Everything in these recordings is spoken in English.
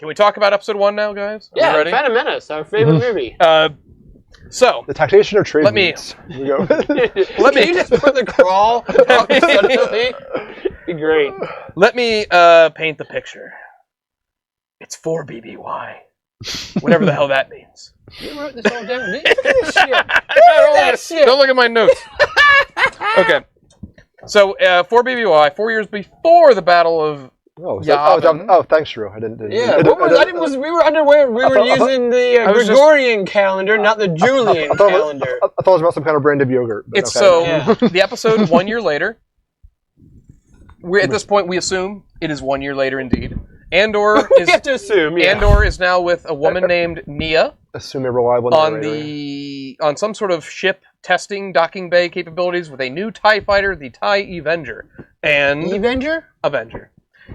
Can we talk about episode 1 now, guys? Are Yeah, you ready? Phantom Menace, our favorite movie. So The taxation of trade. Let me- Here we go. Can you just put the crawl up suddenly? Be great. let me paint the picture. It's 4 BBY. Whatever the hell that means. You wrote this all down. Look at this shit. Don't look at my notes. Okay. So, 4 BBY, 4 years before the Battle of Thanks, Drew. I didn't. Yeah, we were underway. We were using the Gregorian calendar, not the Julian calendar. I thought it was about some kind of brand of yogurt. But It's okay. the episode 1 year later. We're at this point we assume it is 1 year later indeed. Andor We have to assume, yeah. Andor is now with a woman named Nia Assume a reliable on some sort of ship testing docking bay capabilities with a new TIE fighter, the TIE Avenger. And Avenger.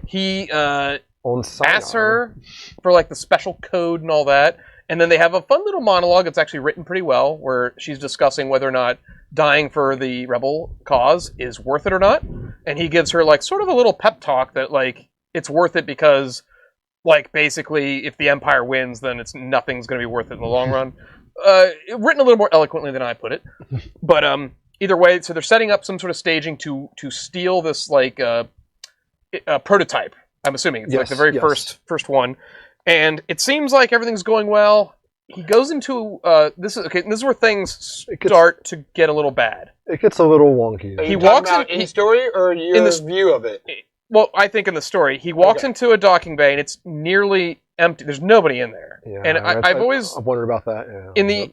He asks her for like the special code and all that, and then they have a fun little monologue that's actually written pretty well, where she's discussing whether or not dying for the rebel cause is worth it or not, and he gives her like sort of a little pep talk that like it's worth it because like basically if the Empire wins, then nothing's going to be worth it in the long run. Written a little more eloquently than I put it, but either way, so they're setting up some sort of staging to steal this like a prototype. I'm assuming it's like the very first one, and it seems like everything's going well. He goes into this is where things start to get a little bad. It gets a little wonky. He walks in story or your view of it. Well, I think in the story, he walks into a docking bay and it's nearly empty. There's nobody in there, and I've always wondered about that. Yeah. In the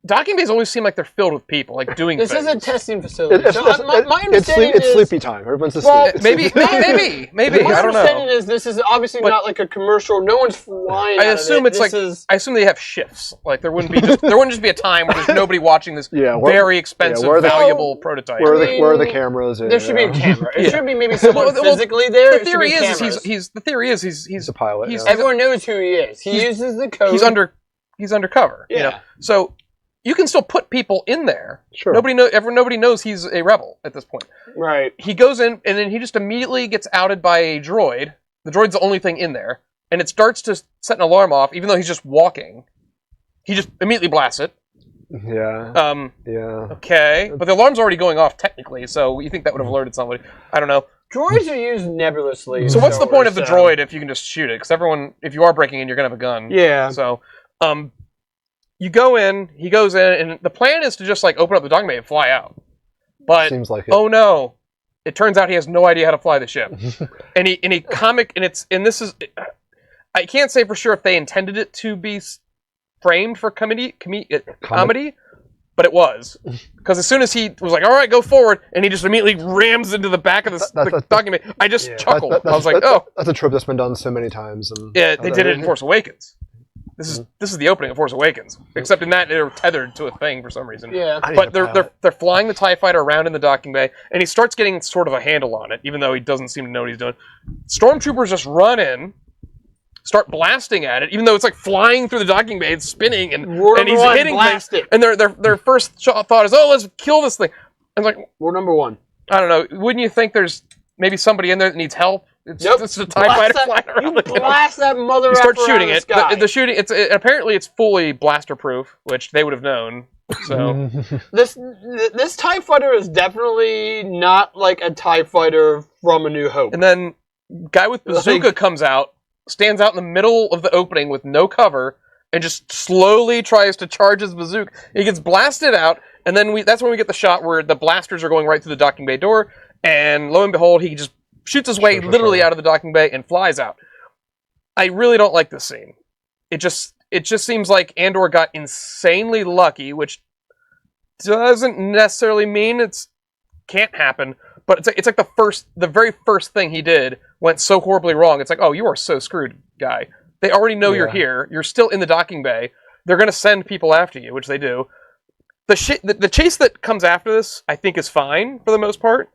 docking bays always seem like they're filled with people, like doing things. This is a testing facility. My understanding it's sleepy time. Everyone's asleep. Well, maybe. My I don't know. understanding is this is obviously not like a commercial. No one's flying. I assume it's like I assume they have shifts. Like there wouldn't just be a time where there's nobody watching this very expensive, valuable prototype. Where are the cameras? There should be a camera. It should be maybe someone physically there. The theory is he's a pilot. Everyone knows who he is. He uses the code. He's undercover. Yeah. You know? So you can still put people in there. Sure. Nobody knows he's a rebel at this point. Right. He goes in, and then he just immediately gets outed by a droid. The droid's the only thing in there, and it starts to set an alarm off, even though he's just walking. He just immediately blasts it. Yeah. Okay. But the alarm's already going off, technically, so you think that would have alerted somebody. I don't know. Droids are used nebulously. So what's the point of the droid if you can just shoot it? Because if you are breaking in, you're going to have a gun. Yeah. So, you go in, he goes in, and the plan is to just like open up the docking bay and fly out. But seems like it. Oh no! It turns out he has no idea how to fly the ship. and this is I can't say for sure if they intended it to be framed for comedy, but it was, because as soon as he was like, "All right, go forward," and he just immediately rams into the back of the docking bay, I just chuckled. I was like, "Oh, that's a trope that's been done so many times." And yeah, they did it in Force Awakens. This is the opening of Force Awakens, except in that they're tethered to a thing for some reason. Yeah, but they're flying the TIE fighter around in the docking bay, and he starts getting sort of a handle on it, even though he doesn't seem to know what he's doing. Stormtroopers just run in, start blasting at it, even though it's like flying through the docking bay, it's spinning, and he's hitting things. And their first thought is, "Oh, let's kill this thing." And it's like, rule number one. I don't know. Wouldn't you think there's maybe somebody in there that needs help? It's a TIE fighter flying around. You blast that mother. You start shooting it. The shooting. Apparently it's fully blaster proof, which they would have known. So this TIE fighter is definitely not like a TIE fighter from A New Hope. And then guy with bazooka comes out, stands out in the middle of the opening with no cover, and just slowly tries to charge his bazooka. He gets blasted out, and then that's when we get the shot where the blasters are going right through the docking bay door, and lo and behold, he just shoots his way literally out of the docking bay and flies out. I really don't like this scene. It just seems like Andor got insanely lucky, which doesn't necessarily mean it can't happen. But it's like the very first thing he did went so horribly wrong. It's like, oh, you are so screwed, guy. They already know you're here. You're still in the docking bay. They're going to send people after you, which they do. The chase that comes after this, I think, is fine for the most part.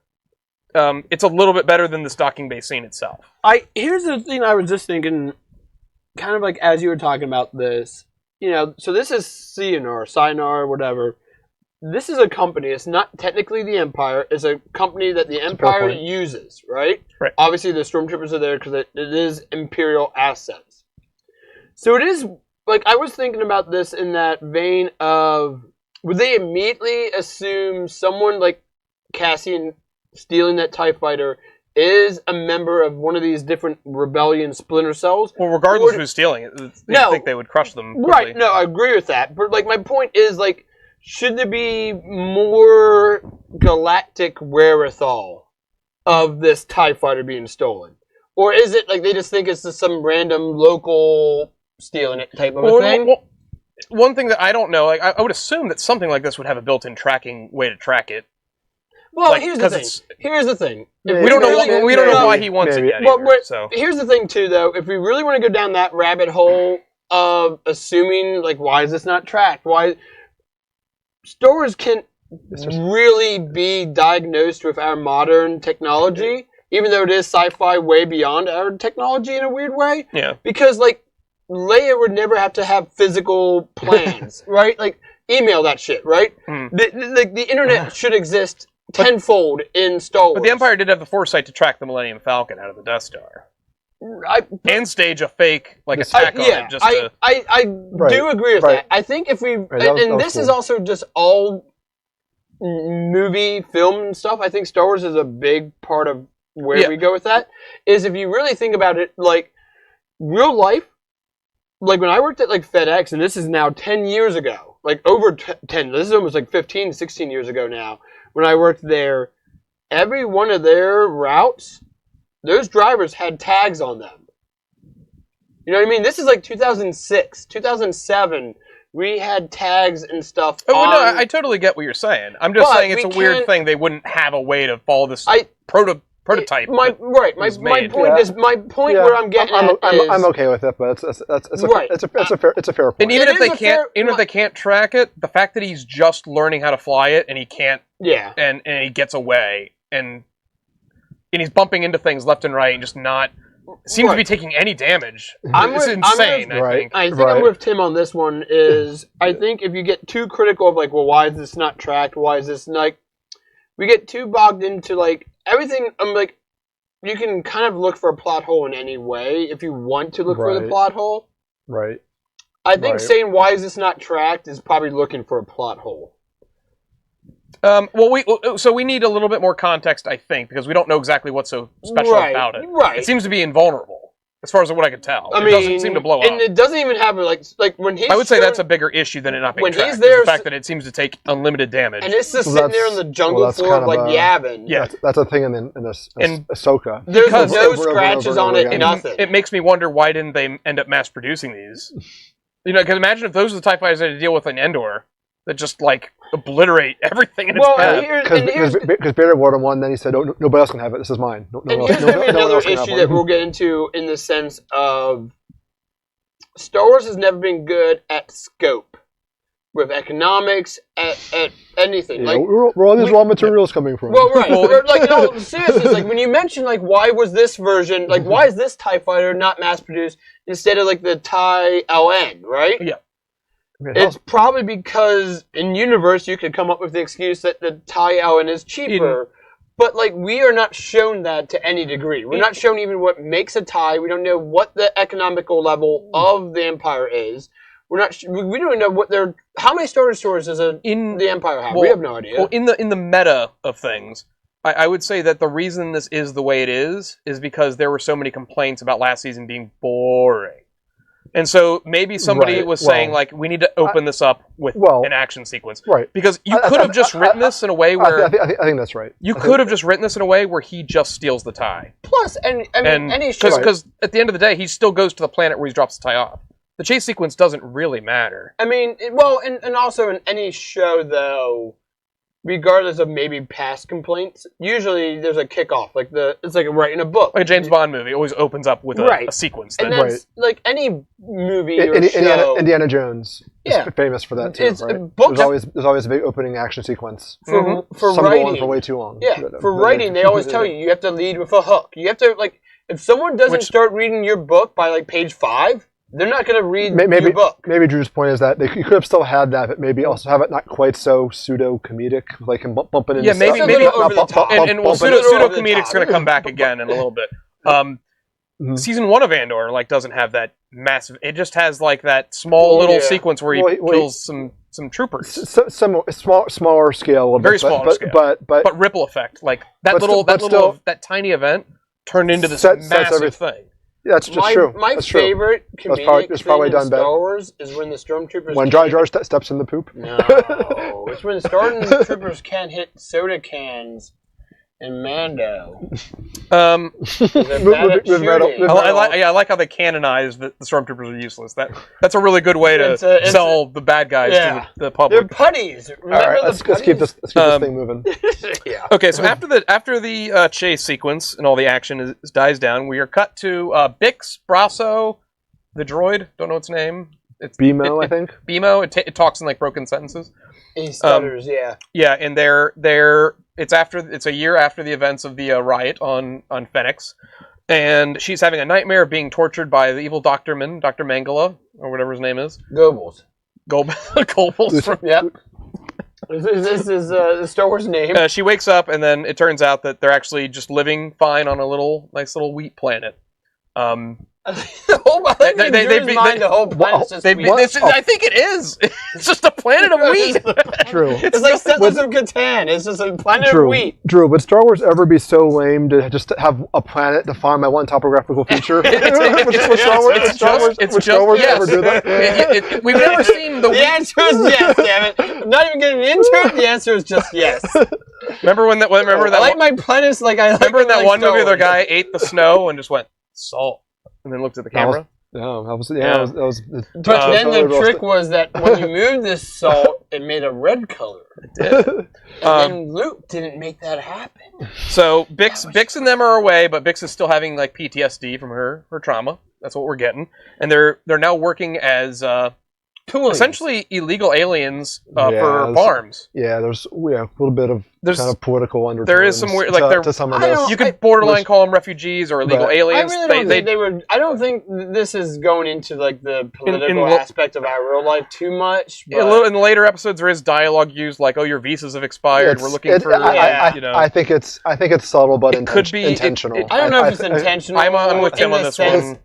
It's a little bit better than this docking bay scene itself. Here's the thing I was just thinking, kind of like as you were talking about this, so this is Sinar, whatever. this is a company. It's not technically the Empire. It's a company that the Empire uses, right? Right. Obviously, the Stormtroopers are there because it is Imperial assets. So it is, like, I was thinking about this in that vein of, would they immediately assume someone like Cassian stealing that TIE fighter is a member of one of these different rebellion splinter cells? Well, regardless of who's stealing it, I think they would crush them quickly. Right, no, I agree with that. But, like, my point is, like, should there be more galactic wherewithal of this TIE fighter being stolen? Or is it, like, they just think it's just some random local stealing it type of a thing? Well, one thing that I don't know, like, I would assume that something like this would have a built-in tracking way to track it. Well, like, here's the thing. We don't know why he wants it yet. So here's the thing, too, though. If we really want to go down that rabbit hole of assuming, like, why is this not tracked? Why Star Wars can really be diagnosed with our modern technology, even though it is sci-fi way beyond our technology in a weird way. Yeah. Because, like, Leia would never have to have physical plans, right? Like, email that shit, right? The internet should exist tenfold in Star Wars. But the Empire did have the foresight to track the Millennium Falcon out of the Death Star. And stage a fake, like, attack on it. Just I do agree with that. I think if we... and this is also just all movie, film stuff. I think Star Wars is a big part of where we go with that. Is if you really think about it, like, real life, like, when I worked at, like, FedEx, and this is now 10 years ago, like, over 10, this is almost, like, 15, 16 years ago now, when I worked there, every one of their routes, those drivers had tags on them. You know what I mean? This is like 2006, 2007. We had tags and stuff. No, I totally get what you're saying. I'm just saying it's a weird thing. They wouldn't have a way to follow this prototype. My point is where I'm getting is I'm okay with it, but it's a fair point. And even if they can't track it, the fact that he's just learning how to fly it and he can't, and he gets away and he's bumping into things left and right and just not seems to be taking any damage. It's insane. I think I'm with Tim on this one. I think if you get too critical of, like, well, why is this not tracked? Why is this not? We get too bogged into, like, everything. I'm like, you can kind of look for a plot hole in any way if you want to look for the plot hole. Right. I think saying why is this not tracked is probably looking for a plot hole. So we need a little bit more context, I think, because we don't know exactly what's so special about it. Right. It seems to be invulnerable, as far as what I can tell. It doesn't seem to blow up. And it doesn't even have, like when he's... I would say that's a bigger issue than it not being tracked. The fact that it seems to take unlimited damage. And it's just sitting there in the jungle floor, like, yabbing. Yeah. That's a thing in Ahsoka. There's no scratches on it, nothing. It makes me wonder, why didn't they end up mass producing these? You know, because imagine if those are the TIE fighters they had to deal with in Andor, that just, like, obliterate everything in its path. Because Vader wanted one, then he said, "Oh, nobody else can have it. This is mine." Here's another issue that we'll get into in the sense of Star Wars has never been good at scope, with economics, at anything. Yeah, like, where all these raw materials coming from? Well, right. Like, no, seriously, like, when you mention, like, why was this version, like, why is this TIE fighter not mass produced instead of, like, the TIE LN, right? Yeah. It's probably because in universe you could come up with the excuse that the TIE LN is cheaper. But, like, we are not shown that to any degree. We're not shown even what makes a TIE. We don't know what the economical level of the Empire is. We don't know how many Star Wars stores does the Empire have? We have no idea. Well, in the meta of things, I would say that the reason this is the way it is because there were so many complaints about last season being boring. And so maybe somebody was saying, like, we need to open this up with an action sequence. Right. Because you could have just written this in a way where... I think that's right. You could have just written this in a way where he just steals the TIE. Plus, any show... Because at the end of the day, he still goes to the planet where he drops the TIE off. The chase sequence doesn't really matter. I mean, and also in any show, though, regardless of maybe past complaints, usually there's a kickoff. Like it's like writing a book. Like a James Bond movie always opens up with a sequence. And that's like any movie or show. Indiana Jones is famous for that too, right? There's always a big opening action sequence. For some writing. go on for way too long. Yeah, for writing, they always tell you have to lead with a hook. You have to, like, if someone doesn't start reading your book by, like, page 5, they're not going to read your book. Maybe Drew's point is that you could have still had that, but maybe also have it not quite so pseudo-comedic, like him bumping into maybe over the top. And pseudo-comedic's going to come back again in a little bit. Season 1 of Andor doesn't have that massive. It just has that small little sequence where he kills some troopers. Smaller scale, a very small scale, but ripple effect. That tiny event turned into this massive thing. Yeah, that's just true. My favorite comedic thing in Star Wars is when the stormtroopers... When Jar Jar steps in the poop? No. It's when the stormtroopers can't hit soda cans in Mando. I like how they canonized that the stormtroopers are useless. That's a really good way to sell the bad guys to the public. They're putties. Let's keep this thing moving. Yeah. Okay, so after the chase sequence and all the action dies down, we are cut to Bix, Brasso, the droid. Don't know its name. It's BMO, I think. BMO. It talks in broken sentences. He stutters. Yeah, and it's a year after the events of the riot on Fennec, and she's having a nightmare of being tortured by the evil Dr. Mangala, or whatever his name is. Goebbels. Goebbels. Yep. This is the Star Wars name. She wakes up, and then it turns out that they're actually just living fine on a nice little wheat planet. I think it is. It's just a planet of wheat. True. It's like Settlers of Catan. It's just a planet of wheat. Drew, would Star Wars ever be so lame to just have a planet defined by one topographical feature? Would Star Wars ever do that? We've never seen the wheat. The answer is yes, damn it. I'm not even getting into it. The answer is just yes. Remember that? I like my planets like I like. Remember in that one movie, the guy ate the snow and just went salt, and then looked at the camera. That was. But then the trick was that when you moved this salt, it made a red color. It did. And Luke didn't make that happen. So Bix and them are away, but Bix is still having PTSD from her trauma. That's what we're getting, and they're now working as essentially illegal aliens for farms. Yeah, there's a little bit of kind of political undertones. There is some weird, to some of this. You could borderline call them refugees or illegal aliens. I really don't think they were. I don't think this is going into the political aspect of our real life too much. But in the later episodes, there is dialogue used like, "Oh, your visas have expired. We're looking for." I think it's subtle, but could be intentional. I don't know if it's intentional. I'm with Tim on this one.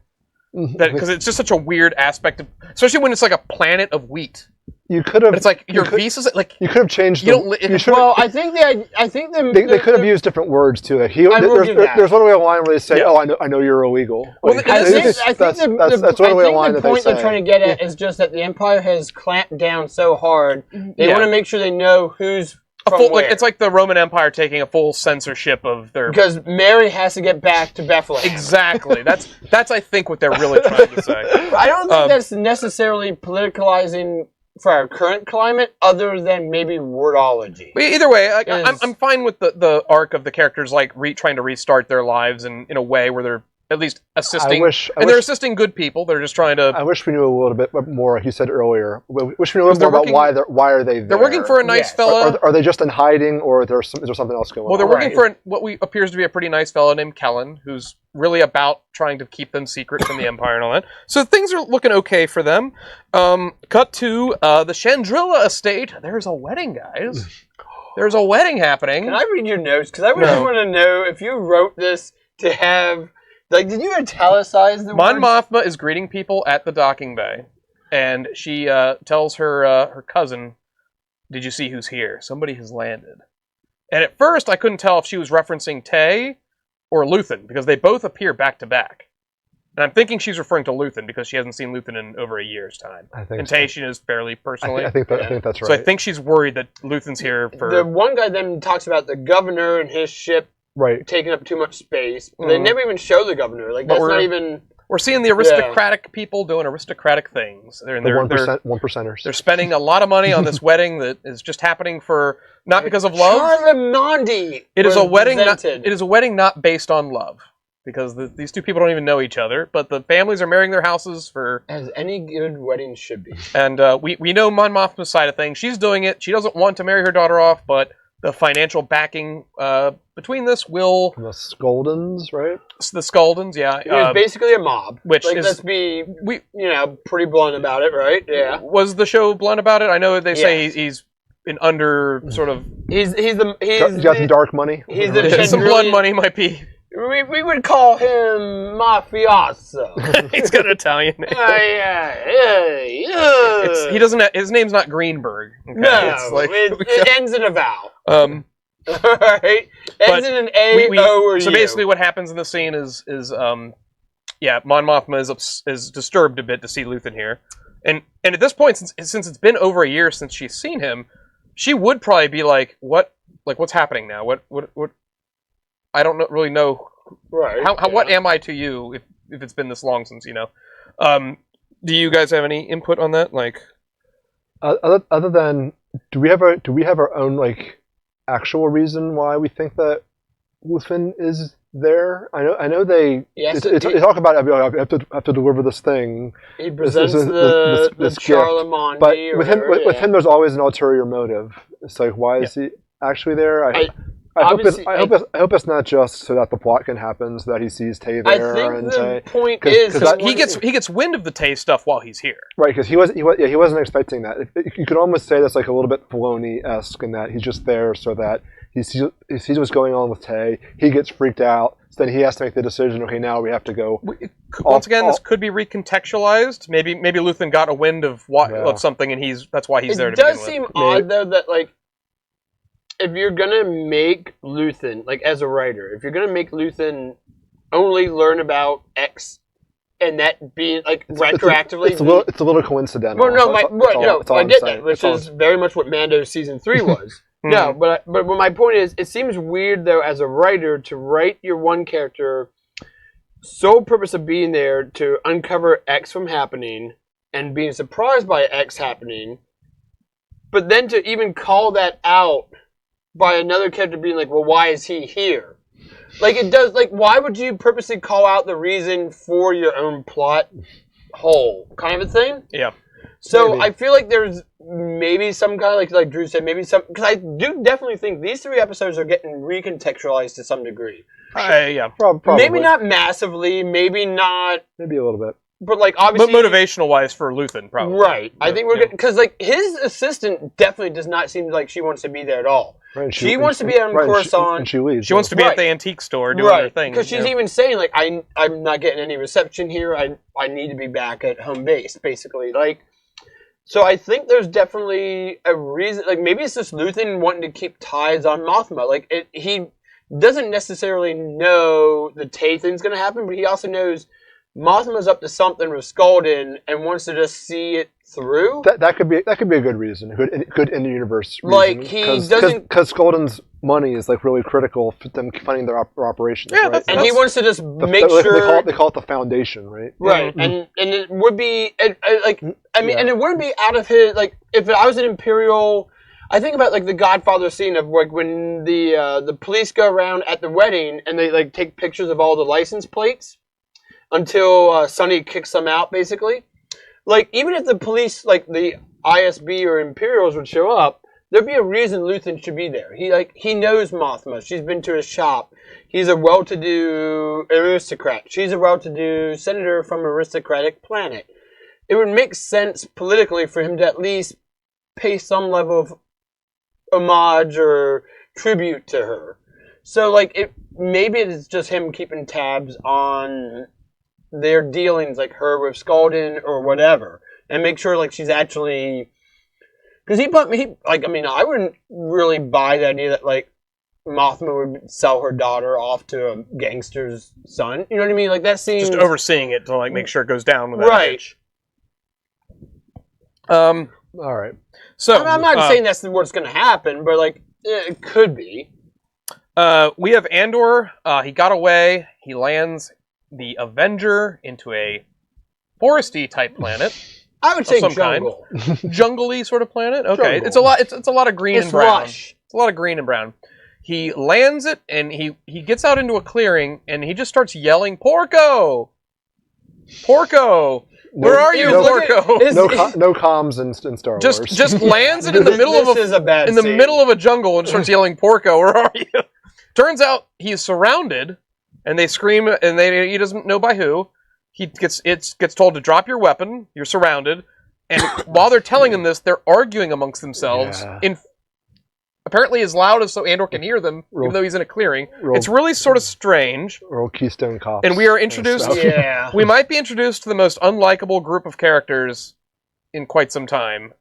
Because it's just such a weird aspect of, especially when it's like a planet of wheat. You could have. It's like your visas. Like you could have changed. I think they could have used different words to it. There's one way of line where they say, "Oh, I know you're illegal." Well, I think that's one way of line that they say. The point they're trying to get at is just that the Empire has clamped down so hard. They want to make sure they know who's. It's like the Roman Empire taking a full censorship of their... Because Mary has to get back to Bethlehem. Exactly. That's I think, what they're really trying to say. I don't think that's necessarily politicalizing for our current climate, other than maybe wordology. But either way, I'm fine with the arc of the characters trying to restart their lives in a way where they're at least assisting. They're assisting good people. They're just trying to... I wish we knew a little bit more, like you said earlier. We wish we knew a little more about why are they there. They're working for a nice fella. Are they just in hiding, or is there something else going on? Well, they're working for what appears to be a pretty nice fella named Kellen, who's really about trying to keep them secret from the Empire and all that. So things are looking okay for them. Cut to the Chandrilla estate. There's a wedding, guys. There's a wedding happening. Can I read your notes? Because I really want to know if you wrote this to have... did you italicize the Mon Mothma is greeting people at the docking bay, and she tells her cousin, "Did you see who's here? Somebody has landed." And at first, I couldn't tell if she was referencing Tay or Luthen, because they both appear back to back. And I'm thinking she's referring to Luthen because she hasn't seen Luthen in over a year's time. And Tay she knows fairly personally. I think that's right. So I think she's worried that Luthen's here for... The one guy then talks about the governor and his ship taking up too much space. Mm-hmm. They never even show the governor. That's not even... We're seeing the aristocratic people doing aristocratic things. They're 1%ers. They're spending a lot of money on this wedding that is just happening not because of love. Charlemagne. It is a wedding. It is a wedding not based on love, because these two people don't even know each other. But the families are marrying their houses for, as any good wedding should be. And we know Mon Mothma's side of things. She's doing it. She doesn't want to marry her daughter off, but the financial backing between this will... The Skuldans, right? The Skuldans, yeah. It's basically a mob. Which like, is... Let's be, pretty blunt about it, right? Yeah. Was the show blunt about it? I know they say he's an under sort of... He's got some dark money. He's the some blood money might be... We would call him mafioso. He's got an Italian name. He doesn't. His name's not Greenberg. Okay? No, it ends in a vowel. Right, ends in an A, O, or U. So basically, what happens in the scene is Mon Mothma is disturbed a bit to see Luthen here, and at this point, since it's been over a year since she's seen him, she would probably be like, what's happening now? What? I don't really know. Right. What am I to you if it's been this long since you know? Do you guys have any input on that? Like, other than do we have our own like actual reason why we think that Luthen is there? I know they talk about it. I have to deliver this thing. He presents this Charlemagne, but with him, there's always an ulterior motive. It's like, why is he actually there? I hope it's not just so that the plot can happen, so that he sees Tay there. I think the point is he gets wind of the Tay stuff while he's here, right? Because he wasn't expecting that. You could almost say that's like a little bit Filoni-esque in that he's just there so that he sees what's going on with Tay. He gets freaked out, so then he has to make the decision. Okay, now we have to go. Once again, this could be recontextualized. Maybe Luthen got a wind of something, and that's why he's there. It does seem odd though that like. If you're gonna make Luthen, like as a writer, if you're gonna make Luthen only learn about X, and that being like retroactively, it's a little coincidental. Well, no, I get that, which is very much what Mando season 3 was. No, but my point is, it seems weird though as a writer to write your one character sole purpose of being there to uncover X from happening and being surprised by X happening, but then to even call that out by another character being like, well, why is he here? Like, it does, like, why would you purposely call out the reason for your own plot hole kind of a thing? Yeah. So maybe. I feel like there's maybe some kind of, like Drew said, maybe some, because I do definitely think these 3 episodes are getting recontextualized to some degree. Yeah. Probably. Maybe not massively, maybe not. Maybe a little bit. But like obviously, but motivational wise for Luthen, probably. Right. I think we're getting, because like his assistant definitely does not seem like she wants to be there at all. Right, she wants to be on Coruscant. And she leaves. She wants to be at the antique store doing her thing. Because she's even saying like, I'm not getting any reception here. I need to be back at home base, basically. Like, so I think there's definitely a reason. Like maybe it's just Luthen wanting to keep ties on Mothma. Like he doesn't necessarily know the Tay thing's going to happen, but he also knows Mothma's up to something with Skulldin and wants to just see it through. That could be a good reason. Good in the universe. Like he doesn't, because Skulldin's money is like really critical for them funding their operations. Yeah, right? And he wants to just make sure they call it the foundation, right? Right, and it would be and it wouldn't be out of his like if I was an Imperial. I think about like the Godfather scene of like when the police go around at the wedding and they like take pictures of all the license plates until Sonny kicks them out, basically. Like, even if the police, like the ISB or Imperials would show up, there'd be a reason Luthen should be there. He knows Mothma. She's been to his shop. He's a well-to-do aristocrat. She's a well-to-do senator from an aristocratic planet. It would make sense politically for him to at least pay some level of homage or tribute to her. So, like, maybe it's just him keeping tabs on their dealings, like her with Skulldin or whatever, and make sure like she's actually, because I wouldn't really buy the idea that like Mothma would sell her daughter off to a gangster's son. You know what I mean? Like that seems just overseeing it to like make sure it goes down without right. All right. So I'm not saying that's what's going to happen, but like it could be. We have Andor. He got away. He lands the Avenger into a foresty type planet. I would say jungle. Jungle-y sort of planet. Okay, jungle. It's a lot of green and brown. Lush. It's a lot of green and brown. He lands it and he gets out into a clearing and he just starts yelling, "Porco! Porco!" Where are you, Porco? No comms in Star Wars. Just lands it in the middle of middle of a jungle and starts yelling, "Porco, where are you?" Turns out he's surrounded, and they scream, and he doesn't know by who. He gets told to drop your weapon. You're surrounded, and while they're telling him this, they're arguing amongst themselves in apparently as loud as so Andor can hear them, even though he's in a clearing. It's really sort of strange. Real Keystone Cops. And we are introduced. We might be introduced to the most unlikable group of characters in quite some time,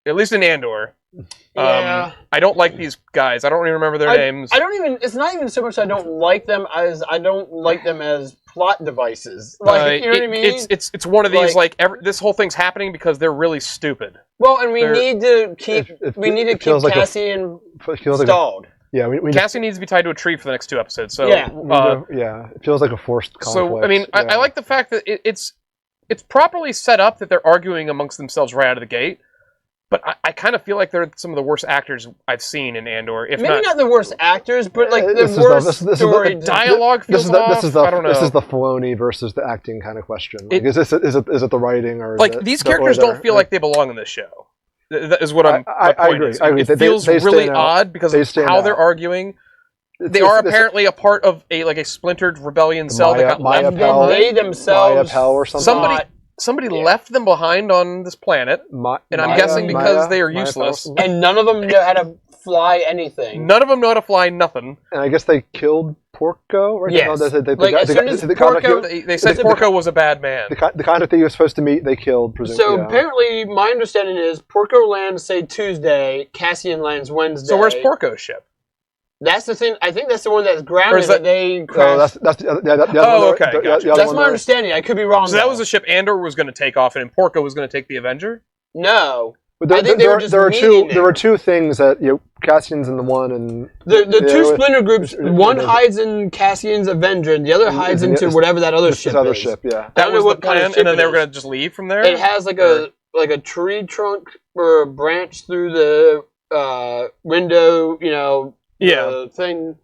at least in Andor. I don't like these guys. I don't even remember their names. It's not even so much I don't like them as I don't like them as plot devices. Like, you know what I mean? It's one of these this whole thing's happening because they're really stupid. Well, and we need to keep Cassian stalled. Cassian needs to be tied to a tree for the next 2 episodes. So it feels like a forced conflict. So I mean, I like the fact that it's properly set up that they're arguing amongst themselves right out of the gate. But I kind of feel like they're some of the worst actors I've seen in Andor. Maybe not the worst actors, but like the worst story. Dialogue feels off. I don't know. This is the Filoni versus the acting kind of question. Like, is it the writing or these characters don't feel like they belong in this show? That is what I agree. It feels really odd because of how they're arguing. They are apparently a part of a splintered rebellion cell that got left. They themselves or something. Somebody left them behind on this planet, and I'm guessing because they are useless. And none of them know how to fly anything. None of them know how to fly nothing. And I guess they killed Porco, right? Yes. They said Porco was a bad man. The kind of thing he was supposed to meet, they killed, presumably. So apparently, my understanding is Porco lands, say, Tuesday, Cassian lands Wednesday. So where's Porco's ship? That's the thing. I think that's the one that's grounded. That they crashed. Okay. That's my understanding. I could be wrong. So that was the ship Andor was going to take off, and Porco was going to take the Avenger. No, but there were two things that Cassian's in the one, and the two splinter groups. One hides in Cassian's Avenger, and the other hides into whatever that other ship is. Ship, yeah. That was the plan, and then they were going to just leave from there. It has like a tree trunk or a branch through the window. Thing.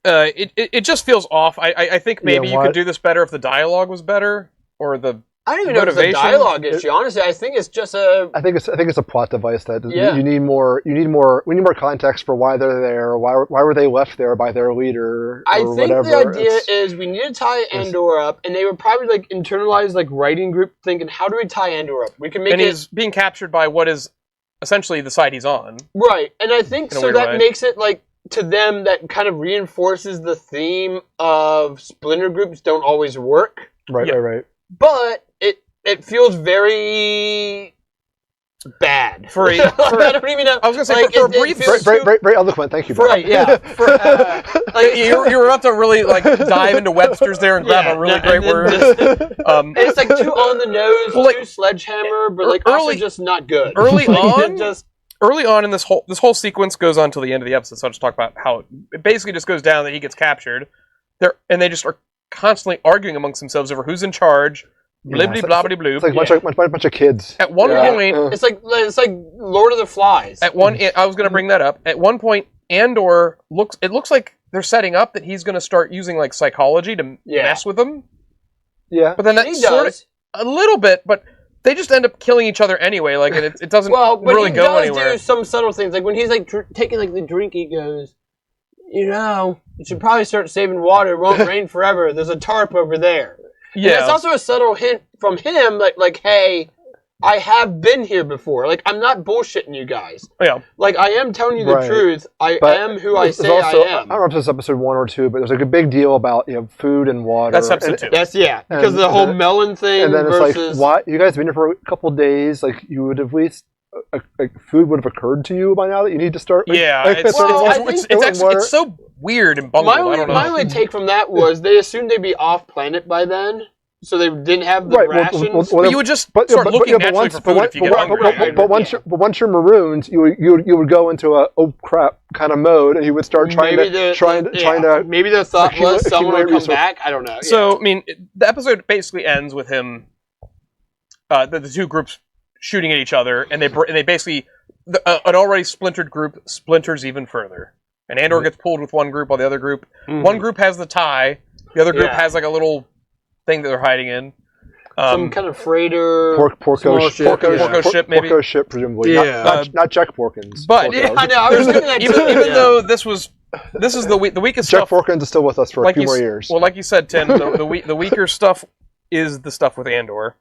It just feels off. I think maybe you could do this better if the dialogue was better, or the I don't even know if it's a dialogue issue. Honestly, I think it's just a. I think it's a plot device that you need more. We need more context for why they're there. Why were they left there by their leader? I think the idea is we need to tie Andor up, and they would probably internalize writing group thinking, how do we tie Andor up? We can make he's being captured by what is essentially the side he's on. Right, and I think so that makes it to them, that kind of reinforces the theme of splinter groups don't always work. Right. But it feels very bad. I don't even know. I was going to say, for a brief... Very eloquent, thank you. Right, yeah. You were about to really dive into Webster's there and grab a really great word. It's too on the nose, too sledgehammer, but also just not good. Early on in this whole sequence goes on till the end of the episode, so I'll just talk about how it basically just goes down that he gets captured, and they just are constantly arguing amongst themselves over who's in charge. Blibbity blobbity blue. It's like a bunch of kids. At one point, it's like Lord of the Flies. I was going to bring that up. At one point, Andor looks like they're setting up that he's going to start using psychology to mess with them. Yeah, but then that sort of a little bit, but. They just end up killing each other anyway. It doesn't really go anywhere. He does do some subtle things. When he's taking the drink, he goes, you should probably start saving water. It won't rain forever. There's a tarp over there. Yeah, and it's also a subtle hint from him, hey, I have been here before. I'm not bullshitting you guys. Yeah. I am telling you the truth. I am who I say I am. I don't know if it's episode 1 or 2, but there's a big deal about food and water. That's episode 2. Because of the whole melon thing. And then it's why you guys have been here for a couple days? You would have at least food would have occurred to you by now that you need to start. It's so weird and bungled. I don't know. My only take from that was they assumed they'd be off planet by then. So they didn't have the rations. But you would just start looking naturally for food if you get hungry. But once you're marooned, you would go into a oh crap kind of mode, and you would start trying to. Maybe the thought was someone would come back. I don't know. So the episode basically ends with him, the two groups shooting at each other, and they basically an already splintered group splinters even further, and Andor gets pulled with one group while the other group. One group has the tie, the other group has a little thing that they're hiding in. Some kind of freighter, Porco ship, maybe. Porco ship, presumably. Yeah. Not Jack Porkins. But I know. I was thinking that even though this is the weakest Jack stuff. Jack Porkins is still with us for a few more years. Well, like you said, Tim, the weaker stuff is the stuff with Andor,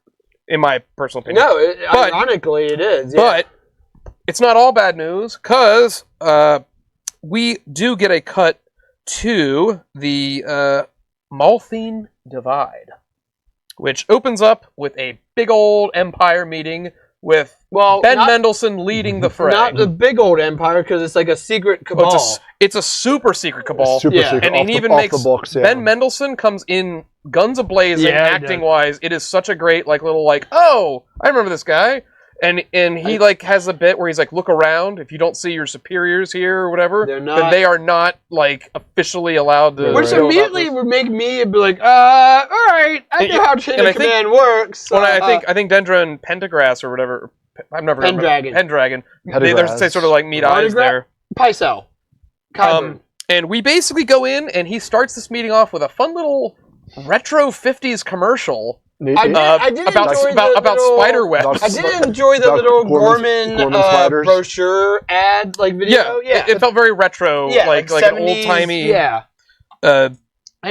in my personal opinion. No, ironically, it is. Yeah. But it's not all bad news, because we do get a cut to the Malthine Divide, which opens up with a big old Empire meeting with Ben Mendelsohn leading the fray. Not the big old Empire, because it's like a secret cabal. It's a super secret cabal. Secret. And it even makes Ben Mendelsohn comes in guns a-blazing, acting-wise. It is such a great little oh, I remember this guy. And he has a bit where he's like, look around. If you don't see your superiors here or whatever, then they are not officially allowed to. Which immediately would make me be like, all right, I know how chain of command works. Well, I think Dendra and Pentagrass or whatever. I've never Pendragon. They sort of meet eyes there. Pycelle. And we basically go in, and he starts this meeting off with a fun little retro 50s commercial. I did about spider webs. I did enjoy the little Gorman brochure ad video. Yeah. It felt very retro, like an old timey. Yeah. I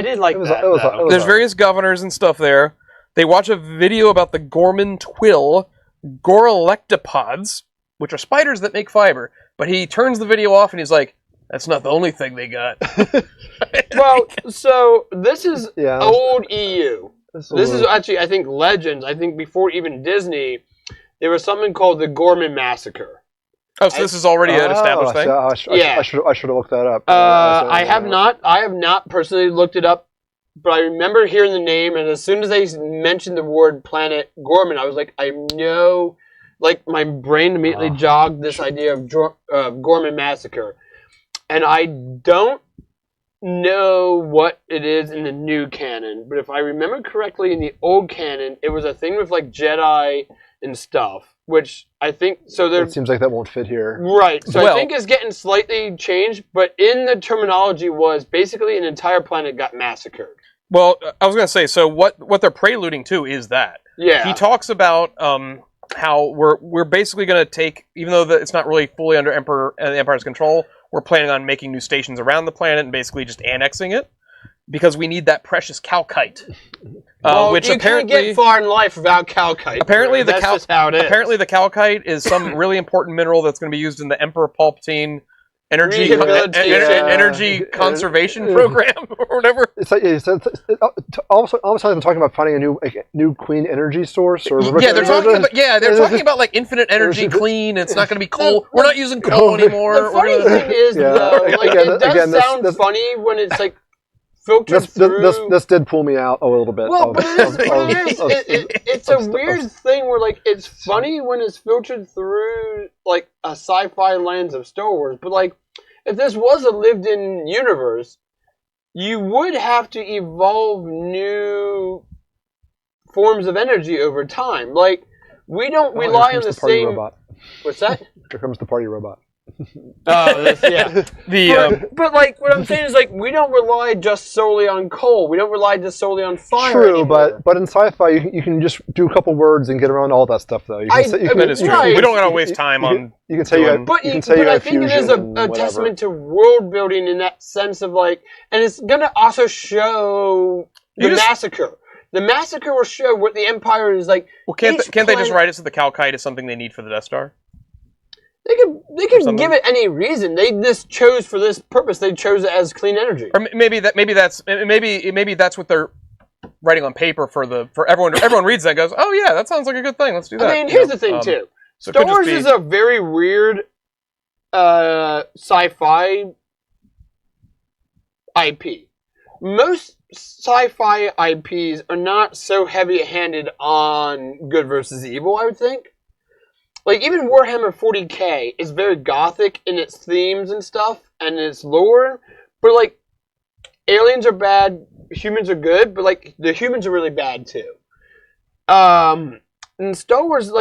did like that. There's various governors and stuff there. They watch a video about the Gorman twill, Gorelectopods, which are spiders that make fiber. But he turns the video off and he's like, "That's not the only thing they got." Well, so this is old EU. This is actually, I think, Legends. I think before even Disney, there was something called the Gorman Massacre. Oh, so this is already an established thing? I should have looked that up. I have not personally looked it up, but I remember hearing the name, and as soon as they mentioned the word Planet Gorman, I was like, I know, my brain immediately jogged this idea of Gorman Massacre. And I don't know what it is in the new canon, but if I remember correctly, in the old canon, it was a thing with Jedi and stuff, which I think it seems like that won't fit here, right? So I think it's getting slightly changed, but in the terminology was basically an entire planet got massacred. Well, I was going to say, so what they're preluding to is that he talks about how we're basically going to take, even though it's not really fully under the Empire's control. We're planning on making new stations around the planet and basically just annexing it because we need that precious calcite. Which you can't get far in life without calcite. Apparently, that's just how it is. Apparently, the calcite is some really important mineral that's going to be used in the Emperor Palpatine energy conservation program or whatever. It's all of a sudden talking about finding a new clean energy source. Or they're talking about infinite energy clean. It's not going to be coal. We're not using coal anymore. The funny thing is, though, it does sound funny when it's filtered through. This did pull me out a little bit. Well, but it's a weird thing where it's funny when it's filtered through a sci-fi lens of Star Wars, but if this was a lived-in universe, you would have to evolve new forms of energy over time. We don't rely on the same. Robot. What's that? Here comes the party robot. But what I'm saying is we don't rely just solely on coal. We don't rely just solely on fire. True, anymore. but in sci-fi you can just do a couple words and get around all that stuff though. That is true. We don't want to waste time on. You can say but I think it is a testament to world building in that sense of and it's gonna also show the massacre. The massacre will show what the Empire is like. Well, can't they just write it so the calcite is something they need for the Death Star? They could give it any reason. They just chose for this purpose. They chose it as clean energy. Or maybe that's what they're writing on paper for everyone. Everyone reads that and goes, "Oh yeah, that sounds like a good thing. Let's do that." I mean, here's the thing too. Star Wars is a very weird sci-fi IP. Most sci-fi IPs are not so heavy-handed on good versus evil, I would think. Even Warhammer 40K is very gothic in its themes and stuff, and its lore, but, aliens are bad, humans are good, but, the humans are really bad, too. In Star Wars,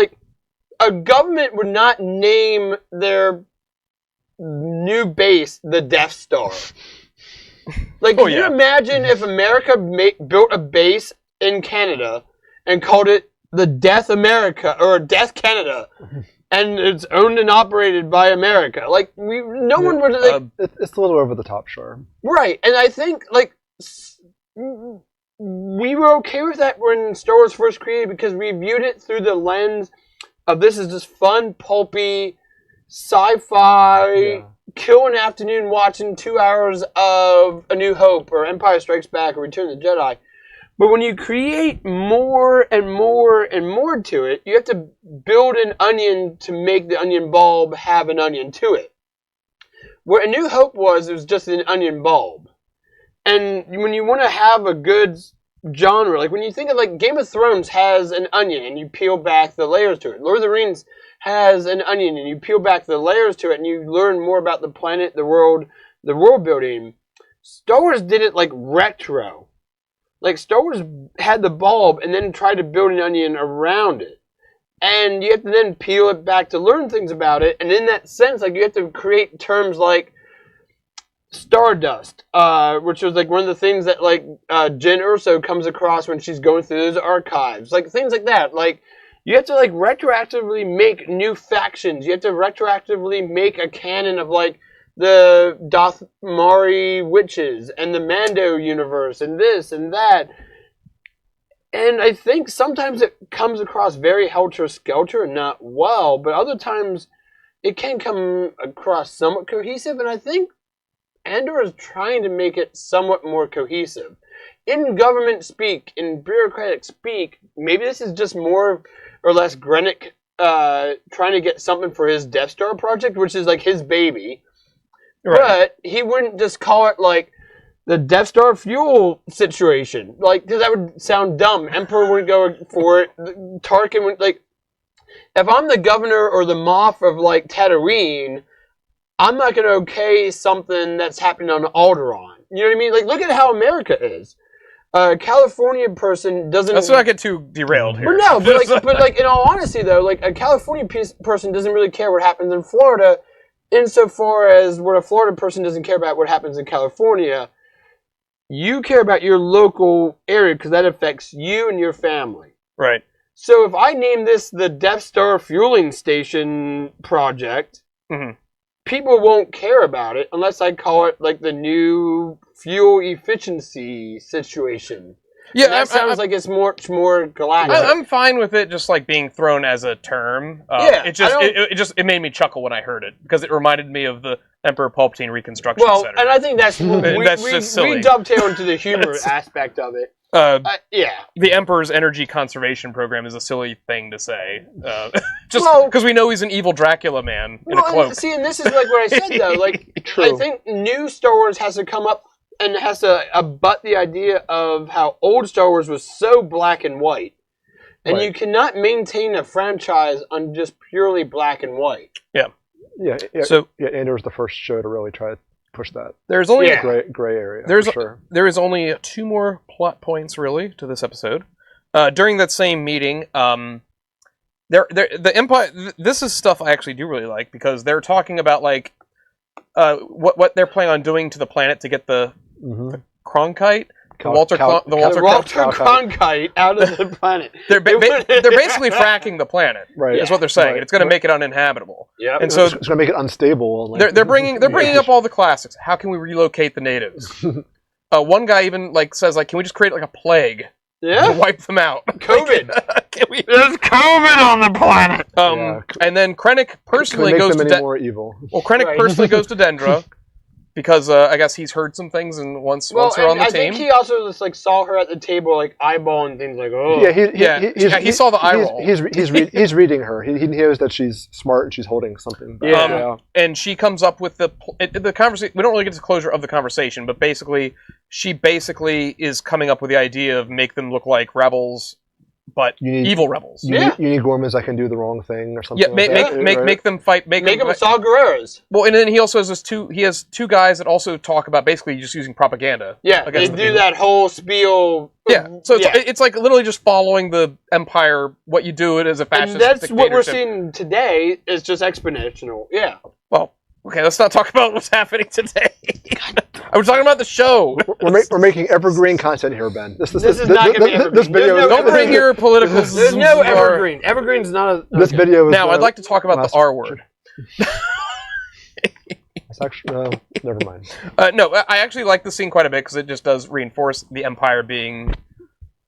a government would not name their new base the Death Star. Can you imagine if America built a base in Canada, and called it the Death America or Death Canada, and it's owned and operated by America. Like no one would like. It's a little over the top, sure. Right, and I think like we were okay with that when Star Wars first created because we viewed it through the lens of this is just fun, pulpy, sci-fi, kill an afternoon watching 2 hours of A New Hope or Empire Strikes Back or Return of the Jedi. But when you create more and more and more to it, you have to build an onion to make the onion bulb have an onion to it. Where A New Hope was, it was just an onion bulb. And when you want to have a good genre, like when you think of like Game of Thrones has an onion and you peel back the layers to it. Lord of the Rings has an onion and you peel back the layers to it and you learn more about the planet, the world building. Star Wars did it like retro. Like Star Wars had the bulb and then tried to build an onion around it. And you have to then peel it back to learn things about it. And in that sense, like you have to create terms like Stardust, which was like one of the things that like Jen Erso comes across when she's going through those archives, like things like that. Like you have to like retroactively make new factions. You have to retroactively make a canon of like the Dothmari witches and the Mando universe and this and that. And I think sometimes it comes across very helter-skelter and not well, but other times it can come across somewhat cohesive, and I think Andor is trying to make it somewhat more cohesive. In government speak, in bureaucratic speak, maybe this is just more or less Grenick trying to get something for his Death Star project, which is like his baby. Right. But he wouldn't just call it like the Death Star fuel situation. Like, because that would sound dumb. Emperor wouldn't go for it. Tarkin would, like, if I'm the governor or the Moff of like Tatooine, I'm not going to okay something that's happening on Alderaan. You know what I mean? Like, look at how America is. A California person doesn't... Let's not get too derailed here. But no, but like in all honesty, though, like, a California person doesn't really care what happens in Florida insofar as what a Florida person doesn't care about what happens in California. You care about your local area because that affects you and your family. Right. So if I name this the Death Star Fueling Station Project... Mm-hmm. People won't care about it unless I call it like the new fuel efficiency situation. Yeah, and that sounds like it's much more galactic. I'm fine with it just like being thrown as a term. It made me chuckle when I heard it because it reminded me of the Emperor Palpatine Reconstruction Center. And I think that's just silly. We dovetail into the humor aspect of it. The Emperor's energy conservation program is a silly thing to say. Just because we know he's an evil Dracula man in a cloak. See, and this is like what I said, though. Like, I think new Star Wars has to come up and has to abut the idea of how old Star Wars was so black and white. And you cannot maintain a franchise on just purely black and white. Yeah. Andor was the first show to really try to push that. There's only a gray area. There is only 2 more plot points really to this episode. During that same meeting, the Empire. This is stuff I actually do really like because they're talking about like what they're planning on doing to the planet to get the Cronkite. Walter Cronkite out of the planet. They're basically fracking the planet. Right, is what they're saying. Right. It's going to make it uninhabitable. Yeah, and so it's going to make it unstable. They're bringing up all the classics. How can we relocate the natives? One guy even like says like, can we just create like a plague? Yeah, to wipe them out. COVID. There's COVID on the planet. And then Krennic personally goes to more evil. Well, Krennic personally goes to Dendra. Because I guess he's heard some things, and once her on the team, I think he also just like saw her at the table, like eyeballing things, like oh he saw the eye roll. He's reading her. He knows that she's smart and she's holding something. And she comes up with the conversation. We don't really get to the closure of the conversation, but basically, she is coming up with the idea of make them look like rebels. But evil rebels. You need Gormans that can do the wrong thing or something. Yeah, make them fight. Make them Saw Gerreras. Well, and then he also has He has 2 guys that also talk about basically just using propaganda. Yeah, they do that whole spiel. Yeah, so it's like literally just following the Empire. What you do it as a fascist. And that's what we're seeing today is just exponential. Yeah. Well, Okay, let's not talk about what's happening today. We're talking about the show. We're making evergreen content here, Ben. This is not going to be evergreen. This video. Don't bring your political. There's no evergreen. Evergreen's not a. This video is. Now, I'd like to talk about the R word. It's actually no. Never mind. No, I actually like the scene quite a bit because it just does reinforce the Empire being.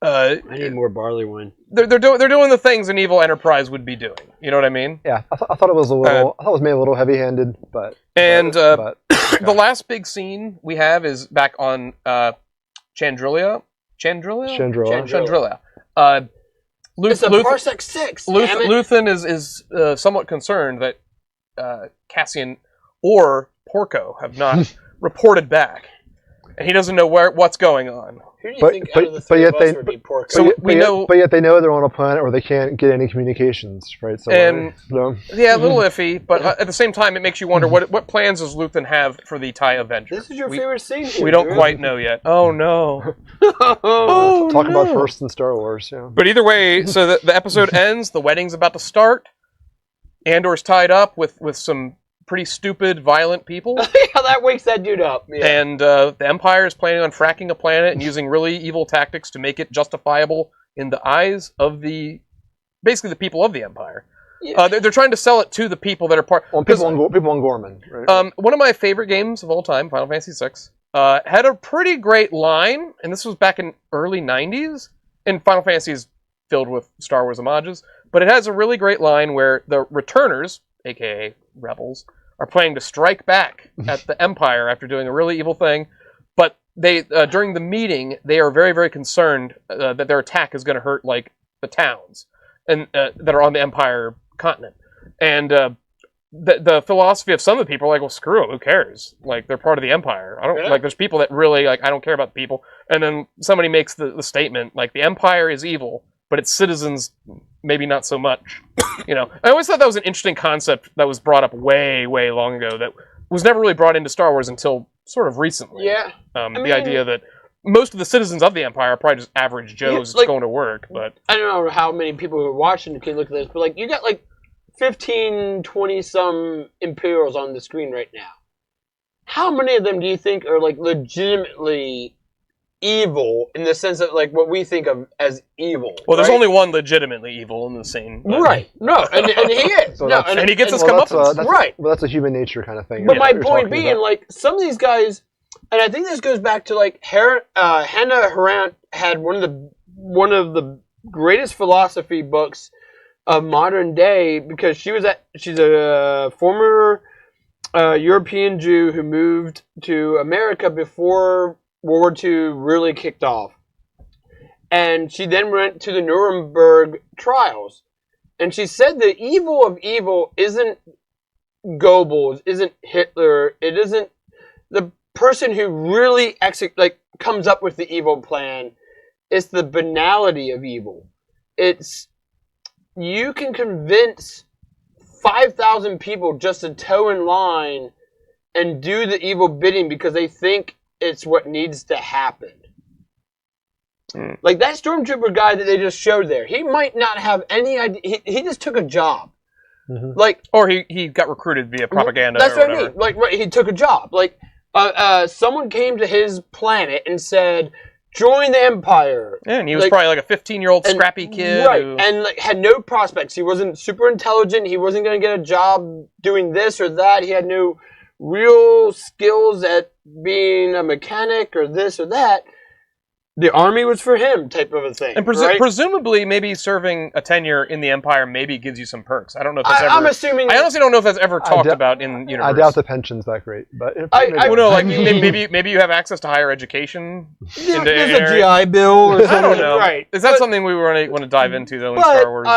I need more barley wine. They're doing the things an evil enterprise would be doing. You know what I mean? Yeah, I thought it was a little. I thought it was maybe a little heavy-handed, but. And the last big scene we have is back on Chandrilla. Chandrilla. It's a Parsec 6. Luthen is somewhat concerned that Cassian or Porco have not reported back, and he doesn't know what's going on. Who do you think out of the three of us would be Porco? But yet they know they're on a planet where they can't get any communications, right? So, yeah, a little iffy, but at the same time, it makes you wonder what plans does Luthen have for the TIE Avenger. This is your favorite scene here, we don't quite know yet. Oh, no. Talk about first in Star Wars, yeah. But either way, so the episode ends, the wedding's about to start, Andor's tied up with some pretty stupid, violent people. How that wakes that dude up. Yeah. And the Empire is planning on fracking a planet and using really evil tactics to make it justifiable in the eyes of basically the people of the Empire. Yeah. They're trying to sell it to the people that are part. Well, people on Gorman. Right? One of my favorite games of all time, Final Fantasy VI, had a pretty great line, and this was back in early '90s. And Final Fantasy is filled with Star Wars homages, but it has a really great line where the returners, aka rebels, are planning to strike back at the Empire after doing a really evil thing, but they during the meeting they are very, very concerned that their attack is going to hurt like the towns and that are on the Empire continent. And the philosophy of some of the people are like, well, screw it, who cares? Like, they're part of the Empire. I don't like. There's people that really like. I don't care about the people. And then somebody makes the statement like, the Empire is evil, but its citizens maybe not so much. You know, I always thought that was an interesting concept that was brought up way, way long ago that was never really brought into Star Wars until sort of recently. Yeah. The idea that most of the citizens of the Empire are probably just average Joes going to work, but... I don't know how many people who are watching can look at this, but like, you got like 15, 20-some Imperials on the screen right now. How many of them do you think are like legitimately evil in the sense of like what we think of as evil? Well, there's only one legitimately evil in the scene. But... Right. No, and he is. So no, and he gets his comeuppance. Right. Well, that's a human nature kind of thing. But my point being, like, some of these guys, and I think this goes back to like Hannah Arendt had one of the greatest philosophy books of modern day, because she's a former European Jew who moved to America before World War II really kicked off. And she then went to the Nuremberg trials. And she said the evil of evil isn't Goebbels, isn't Hitler, it isn't the person who really comes up with the evil plan. It's the banality of evil. It's, you can convince 5,000 people just to toe in line and do the evil bidding because they think it's what needs to happen. Like that stormtrooper guy that they just showed there, he might not have any idea. He just took a job. Mm-hmm. Like, or he got recruited via propaganda. That's what I mean. Like, right, he took a job. Like, someone came to his planet and said, "Join the Empire." Yeah, and he was probably like a 15-year-old scrappy kid, right? And like, had no prospects. He wasn't super intelligent. He wasn't going to get a job doing this or that. He had no real skills at being a mechanic or this or that. The army was for him, type of a thing. And right? presumably, maybe serving a tenure in the Empire maybe gives you some perks. I don't know if that's I'm assuming. I honestly don't know if that's ever talked about in universe. I doubt the pension's that great, but maybe you have access to higher education. Yeah, there's a GI Bill or something. I don't know. Right? Is that something we want to dive into though in Star Wars?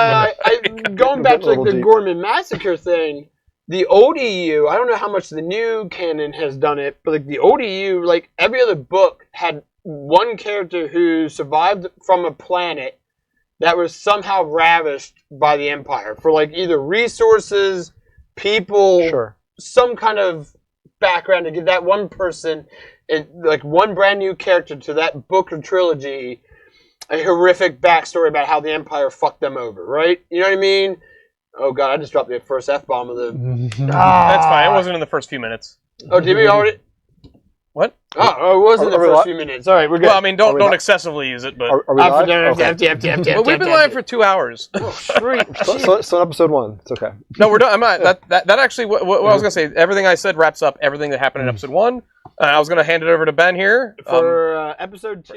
Going back to like the Gorman Massacre thing. The old EU, I don't know how much the new canon has done it, but like the old EU, like every other book had one character who survived from a planet that was somehow ravished by the Empire for like either resources, people, some kind of background to give that one person, like one brand new character to that book or trilogy, a horrific backstory about how the Empire fucked them over, right? You know what I mean? Oh god, I just dropped the first F-bomb of the... That's fine. It wasn't in the first few minutes. Oh, did we already... What? Oh, it was in the first few minutes. All right, we're good. Well, I mean, don't excessively use it, but... Are we live? Well, we've been live for 2 hours. Oh, sweet. So episode 1. It's okay. No, we're done. I'm not. That actually, what I was going to say, everything I said wraps up everything that happened in episode 1. I was going to hand it over to Ben here. For episode 2...